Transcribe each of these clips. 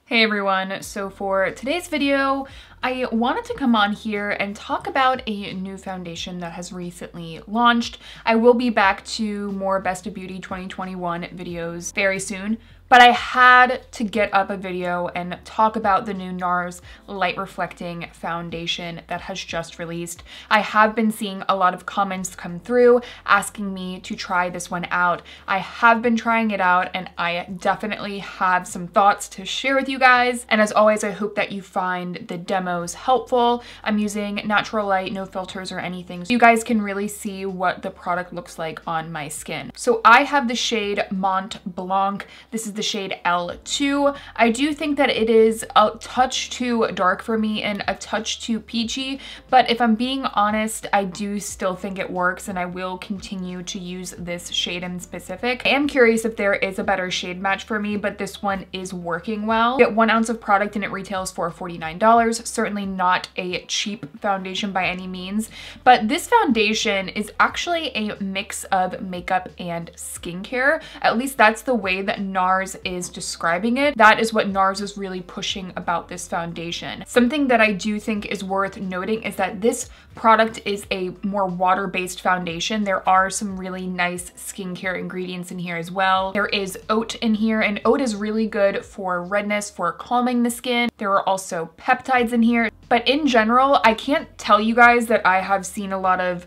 Hey everyone, so for today's video, I wanted to come on here and talk about a new foundation that has recently launched. I will be back to more Best of Beauty 2021 videos very soon, but I had to get up a video and talk about the new Nars Light Reflecting Foundation that has just released. I have been seeing a lot of comments come through asking me to try this one out. I have been trying it out and I definitely have some thoughts to share with you guys. And as always, I hope that you find the demos helpful. I'm using natural light, no filters or anything, so you guys can really see what the product looks like on my skin. So I have the shade Mont Blanc. This is the shade L2. I do think that it is a touch too dark for me and a touch too peachy, but if I'm being honest, I do still think it works and I will continue to use this shade in specific. I am curious if there is a better shade match for me, but this one is working well. You get 1 ounce of product and it retails for $49. Certainly not a cheap foundation by any means, but this foundation is actually a mix of makeup and skincare. At least that's the way that Nars is describing it. That is what Nars is really pushing about this foundation. Something that I do think is worth noting is that this product is a more water-based foundation. There are some really nice skincare ingredients in here as well. There is oat in here, and oat is really good for redness, for calming the skin. There are also peptides in here. But in general, I can't tell you guys that I have seen a lot of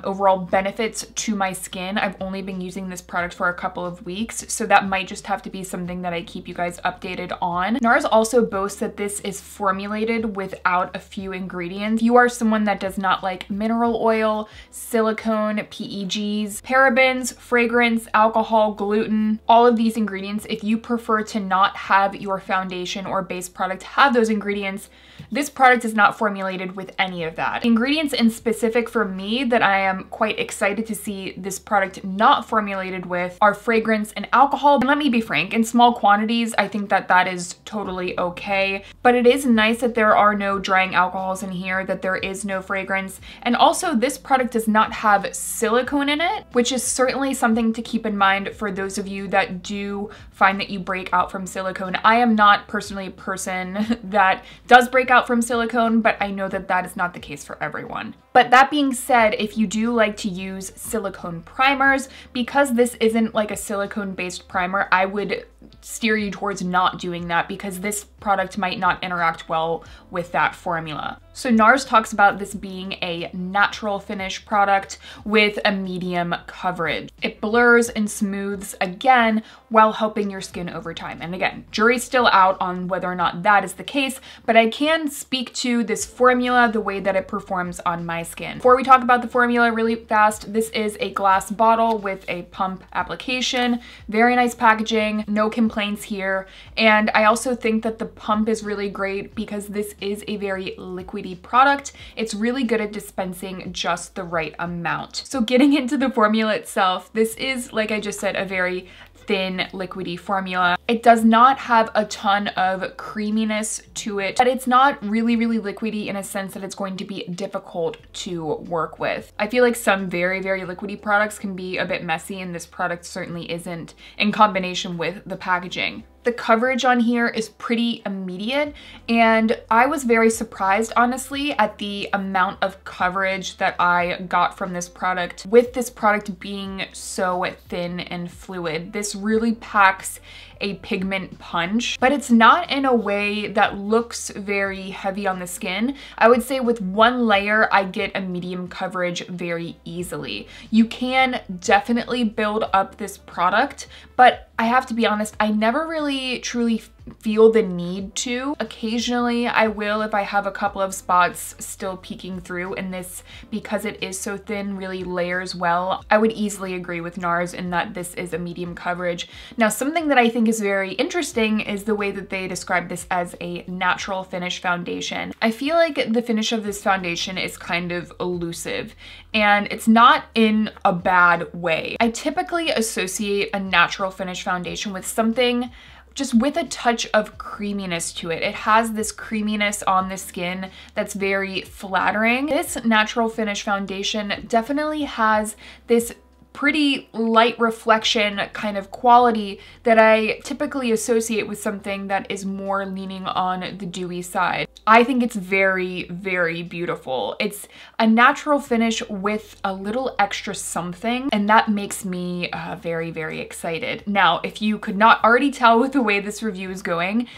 overall benefits to my skin. I've only been using this product for a couple of weeks, so that might just have to be something that I keep you guys updated on. Nars also boasts that this is formulated without a few ingredients. If you are someone that does not like mineral oil, silicone, PEGs, parabens, fragrance, alcohol, gluten, all of these ingredients, if you prefer to not have your foundation or base product have those ingredients, this product is not formulated with any of that. Ingredients in specific for me that I am quite excited to see this product not formulated with are fragrance and alcohol. And let me be frank, in small quantities, I think that that is totally okay. But it is nice that there are no drying alcohols in here, that there is no fragrance. And also this product does not have silicone in it, which is certainly something to keep in mind for those of you that do find that you break out from silicone. I am not personally a person that does break out from silicone, but I know that that is not the case for everyone. But that being said, if you do like to use silicone primers, because this isn't like a silicone-based primer, I would steer you towards not doing that because this product might not interact well with that formula. So Nars talks about this being a natural finish product with a medium coverage. It blurs and smooths again while helping your skin over time. And again, jury's still out on whether or not that is the case, but I can speak to this formula, the way that it performs on my skin. Before we talk about the formula really fast, this is a glass bottle with a pump application, very nice packaging, no complaints here. And I also think that the pump is really great because this is a very liquidy product. It's really good at dispensing just the right amount. So getting into the formula itself, this is, like I just said, a very thin liquidy formula. It does not have a ton of creaminess to it, but it's not really liquidy in a sense that it's going to be difficult to work with. I feel like some very liquidy products can be a bit messy, and this product certainly isn't, in combination with the packaging. The coverage on here is pretty immediate, and I was very surprised, honestly, at the amount of coverage that I got from this product. With this product being so thin and fluid, this really packs a pigment punch, but it's not in a way that looks very heavy on the skin. I would say with one layer, I get a medium coverage very easily. You can definitely build up this product, but I have to be honest, I never really truly feel the need to. Occasionally I will if I have a couple of spots still peeking through, and this, because it is so thin, really layers well. I would easily agree with Nars in that this is a medium coverage. Now, something that I think is very interesting is the way that they describe this as a natural finish foundation. I feel like the finish of this foundation is kind of elusive, and it's not in a bad way. I typically associate a natural finish foundation with something just with a touch of creaminess to it. It has this creaminess on the skin that's very flattering. This natural finish foundation definitely has this pretty light reflection kind of quality that I typically associate with something that is more leaning on the dewy side. I think it's very, very beautiful. It's a natural finish with a little extra something, and that makes me very, very excited. Now, if you could not already tell with the way this review is going,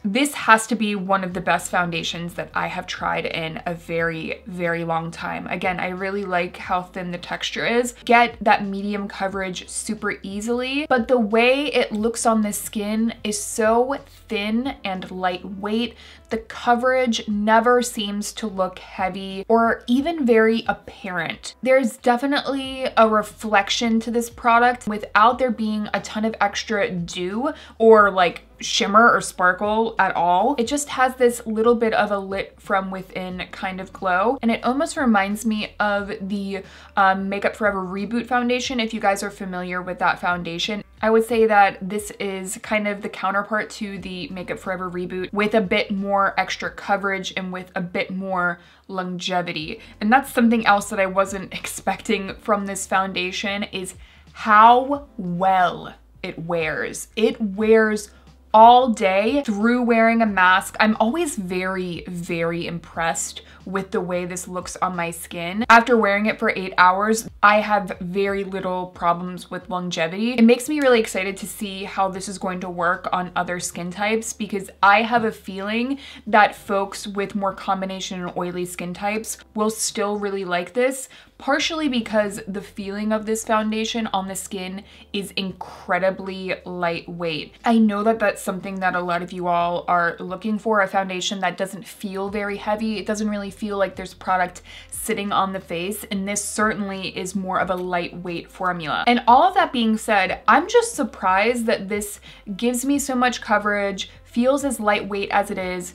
this has to be one of the best foundations that I have tried in a very, very long time. Again, I really like how thin the texture is. Get that medium coverage super easily, but the way it looks on the skin is so thin and lightweight. The coverage never seems to look heavy or even very apparent. There's definitely a reflection to this product without there being a ton of extra dew or like shimmer or sparkle at all. It just has this little bit of a lit from within kind of glow, and it almost reminds me of the Makeup Forever Reboot foundation. If you guys are familiar with that foundation, I would say that this is kind of the counterpart to the Makeup Forever Reboot with a bit more extra coverage and with a bit more longevity. And that's something else that I wasn't expecting from this foundation, is how well it wears. It wears all day through wearing a mask. I'm always very, very impressed with the way this looks on my skin. After wearing it for 8 hours, I have very little problems with longevity. It makes me really excited to see how this is going to work on other skin types, because I have a feeling that folks with more combination and oily skin types will still really like this, partially because the feeling of this foundation on the skin is incredibly lightweight. I know that that's something that a lot of you all are looking for, a foundation that doesn't feel very heavy. It doesn't really feel like there's product sitting on the face, and this certainly is more of a lightweight formula. And all of that being said, I'm just surprised that this gives me so much coverage, feels as lightweight as it is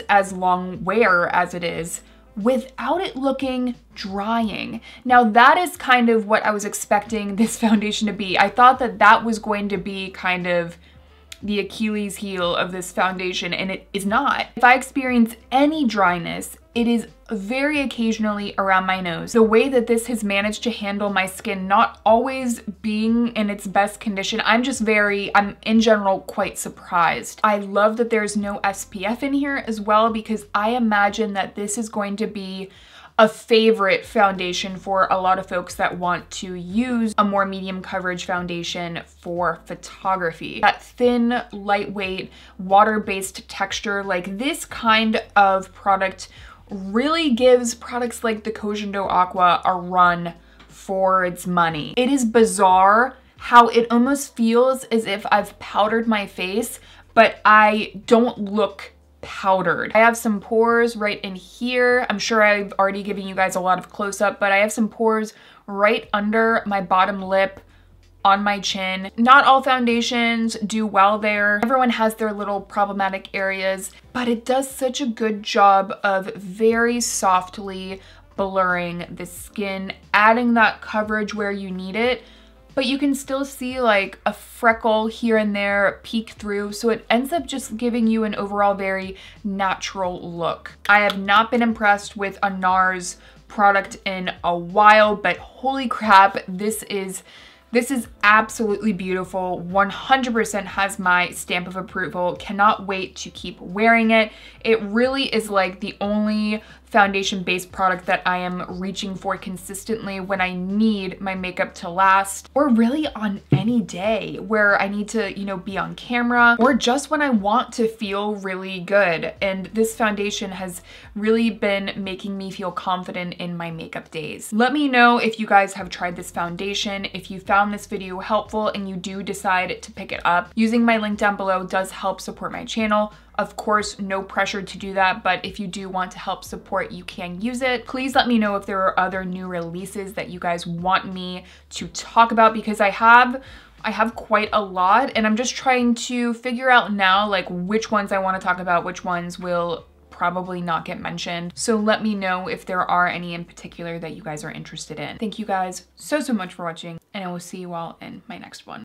as long wear as it is, without it looking drying. Now that is kind of what I was expecting this foundation to be. I thought that that was going to be kind of the Achilles heel of this foundation, and it is not. If I experience any dryness, it is very occasionally around my nose. The way that this has managed to handle my skin not always being in its best condition, I'm in general quite surprised. I love that there's no SPF in here as well, because I imagine that this is going to be a favorite foundation for a lot of folks that want to use a more medium coverage foundation for photography. That thin, lightweight, water-based texture, like this kind of product really gives products like the Cogendo Aqua a run for its money. It is bizarre how it almost feels as if I've powdered my face, but I don't look powdered. I have some pores right in here. I'm sure I've already given you guys a lot of close-up, but I have some pores right under my bottom lip, on my chin. Not all foundations do well there. Everyone has their little problematic areas, but it does such a good job of very softly blurring the skin, adding that coverage where you need it, but you can still see like a freckle here and there peek through, so it ends up just giving you an overall very natural look. I have not been impressed with a Nars product in a while, but holy crap, this is absolutely beautiful. 100% has my stamp of approval. Cannot wait to keep wearing it. It really is like the only foundation-based product that I am reaching for consistently when I need my makeup to last, or really on any day where I need to, you know, be on camera, or just when I want to feel really good. And this foundation has really been making me feel confident in my makeup days. Let me know if you guys have tried this foundation, if you found this video helpful and you do decide to pick it up. Using my link down below does help support my channel. Of course, no pressure to do that, but if you do want to help support, you can use it. Please let me know if there are other new releases that you guys want me to talk about, because I have quite a lot, and I'm just trying to figure out now like which ones I want to talk about, which ones will probably not get mentioned. So let me know if there are any in particular that you guys are interested in. Thank you guys so much for watching, and I will see you all in my next one.